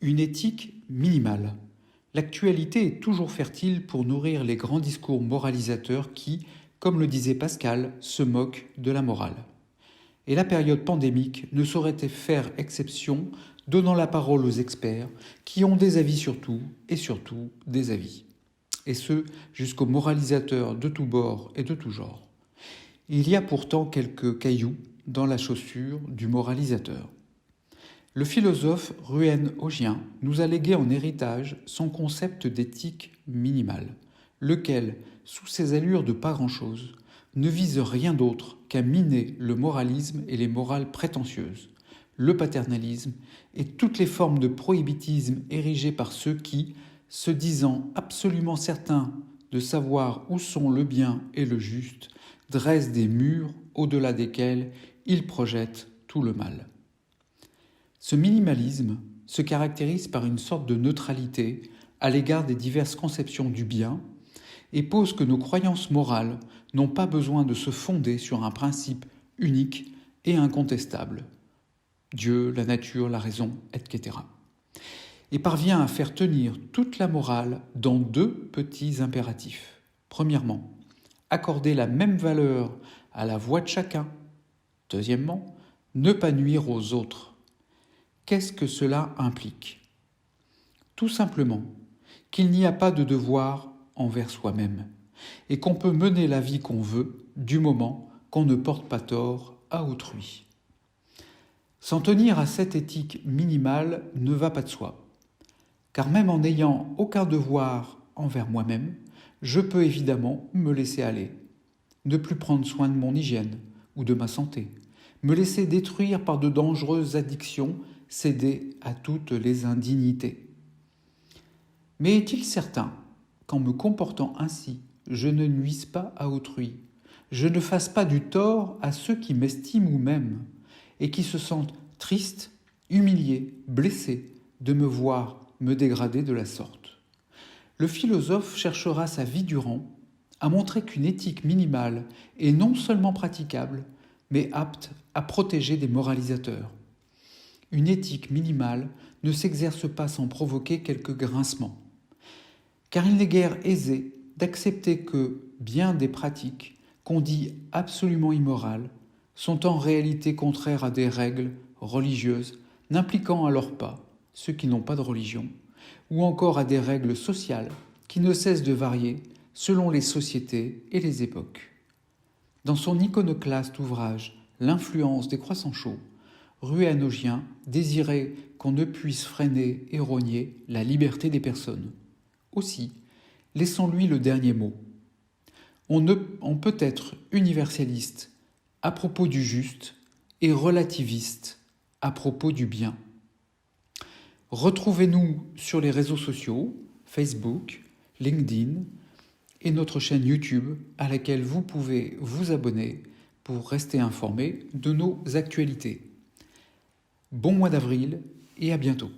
Une éthique minimale. L'actualité est toujours fertile pour nourrir les grands discours moralisateurs qui, comme le disait Pascal, se moquent de la morale. Et la période pandémique ne saurait faire exception, donnant la parole aux experts qui ont des avis sur tout et surtout des avis. Et ce, jusqu'aux moralisateurs de tous bords et de tout genre. Il y a pourtant quelques cailloux dans la chaussure du moralisateur. Le philosophe Ruyen Augien nous a légué en héritage son concept d'éthique minimale, lequel, sous ses allures de pas grand-chose, ne vise rien d'autre qu'à miner le moralisme et les morales prétentieuses, le paternalisme et toutes les formes de prohibitisme érigées par ceux qui, se disant absolument certains de savoir où sont le bien et le juste, dressent des murs au-delà desquels ils projettent tout le mal. Ce minimalisme se caractérise par une sorte de neutralité à l'égard des diverses conceptions du bien et pose que nos croyances morales n'ont pas besoin de se fonder sur un principe unique et incontestable. Dieu, la nature, la raison, etc. Et parvient à faire tenir toute la morale dans deux petits impératifs. Premièrement, accorder la même valeur à la voix de chacun. Deuxièmement, ne pas nuire aux autres. Qu'est-ce que cela implique ? Tout simplement qu'il n'y a pas de devoir envers soi-même et qu'on peut mener la vie qu'on veut du moment qu'on ne porte pas tort à autrui. S'en tenir à cette éthique minimale ne va pas de soi, car même en n'ayant aucun devoir envers moi-même, je peux évidemment me laisser aller, ne plus prendre soin de mon hygiène ou de ma santé, me laisser détruire par de dangereuses addictions, céder à toutes les indignités. Mais est-il certain qu'en me comportant ainsi, je ne nuise pas à autrui, je ne fasse pas du tort à ceux qui m'estiment ou m'aiment, et qui se sentent tristes, humiliés, blessés de me voir me dégrader de la sorte? Le philosophe cherchera sa vie durant à montrer qu'une éthique minimale est non seulement praticable, mais apte à protéger des moralisateurs. Une éthique minimale ne s'exerce pas sans provoquer quelques grincements, car il n'est guère aisé d'accepter que bien des pratiques qu'on dit absolument immorales sont en réalité contraires à des règles religieuses n'impliquant alors pas ceux qui n'ont pas de religion, ou encore à des règles sociales qui ne cessent de varier selon les sociétés et les époques. Dans son iconoclaste ouvrage « L'influence des croissants chauds », Ruyen Augien désirait qu'on ne puisse freiner et rogner la liberté des personnes. Aussi, laissons-lui le dernier mot. On peut être universaliste à propos du juste et relativiste à propos du bien. Retrouvez-nous sur les réseaux sociaux, Facebook, LinkedIn et notre chaîne YouTube à laquelle vous pouvez vous abonner pour rester informé de nos actualités. Bon mois d'avril et à bientôt.